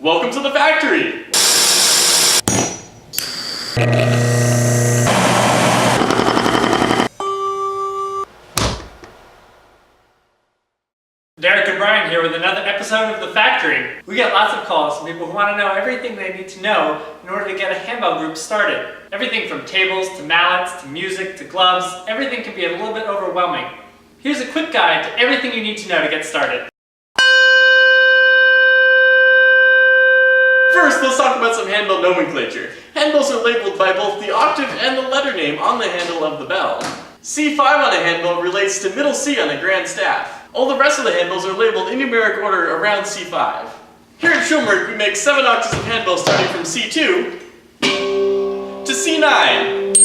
Welcome to the factory! Derek and Brian here with another episode of The Factory. We get lots of calls from people who want to know everything they need to know in order to get a handbell group started. Everything from tables to mallets to music to gloves, everything can be a little bit overwhelming. Here's a quick guide to everything you need to know to get started. First, let's talk about some handbell nomenclature. Handbells are labeled by both the octave and the letter name on the handle of the bell. C5 on a handbell relates to middle C on a grand staff. All the rest of the handbells are labeled in numeric order around C5. Here at Schulmerich, we make 7 octaves of handbells starting from C2 to C9.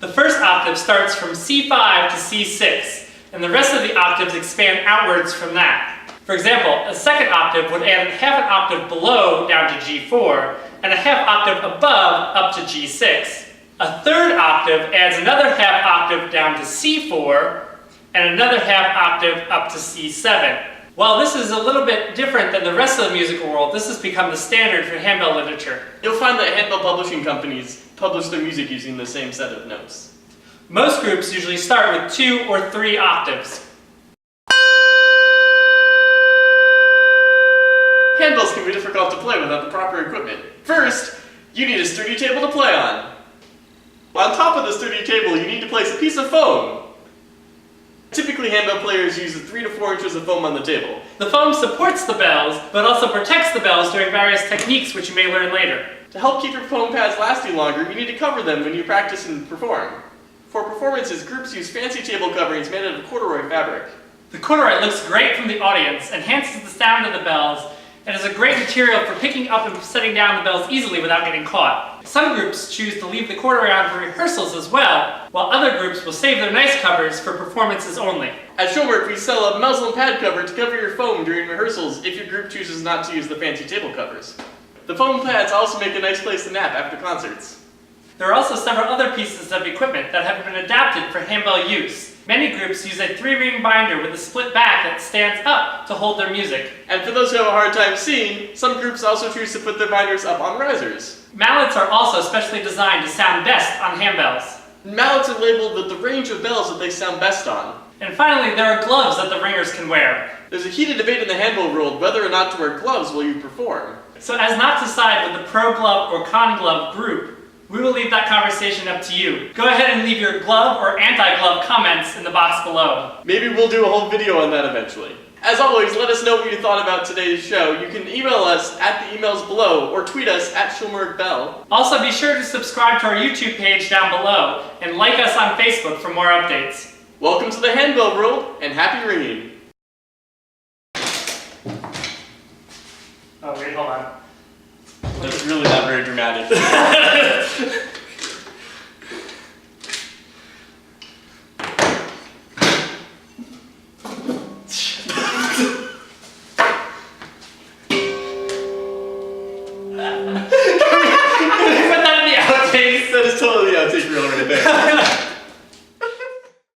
The first octave starts from C5 to C6, and the rest of the octaves expand outwards from that. For example, a second octave would add half an octave below down to G4, and a half octave above up to G6. A third octave adds another half octave down to C4, and another half octave up to C7. While this is a little bit different than the rest of the musical world, this has become the standard for handbell literature. You'll find that handbell publishing companies publish their music using the same set of notes. Most groups usually start with 2 or 3 octaves. Handbells can be difficult to play without the proper equipment. First, you need a sturdy table to play on. On top of the sturdy table, you need to place a piece of foam. Typically, handbell players use 3 to 4 inches of foam on the table. The foam supports the bells, but also protects the bells during various techniques which you may learn later. To help keep your foam pads lasting longer, you need to cover them when you practice and perform. For performances, groups use fancy table coverings made out of corduroy fabric. The corduroy looks great from the audience, enhances the sound of the bells, and is a great material for picking up and setting down the bells easily without getting caught. Some groups choose to leave the corduroy on for rehearsals as well, while other groups will save their nice covers for performances only. At Schulmerich, we sell a muslin pad cover to cover your foam during rehearsals if your group chooses not to use the fancy table covers. The foam pads also make a nice place to nap after concerts. There are also several other pieces of equipment that have been adapted for handbell use. Many groups use a 3-ring binder with a split back that stands up to hold their music. And for those who have a hard time seeing, some groups also choose to put their binders up on risers. Mallets are also specially designed to sound best on handbells. Mallets are labeled with the range of bells that they sound best on. And finally, there are gloves that the ringers can wear. There's a heated debate in the handbell world whether or not to wear gloves while you perform. So as not to side with the pro glove or con glove group, we will leave that conversation up to you. Go ahead and leave your glove or anti-glove comments in the box below. Maybe we'll do a whole video on that eventually. As always, let us know what you thought about today's show. You can email us at the emails below or tweet us at Schulmerich Bell. Also, be sure to subscribe to our YouTube page down below and like us on Facebook for more updates. Welcome to the handbell world and happy ringing. Oh wait, hold on. That's really not very dramatic.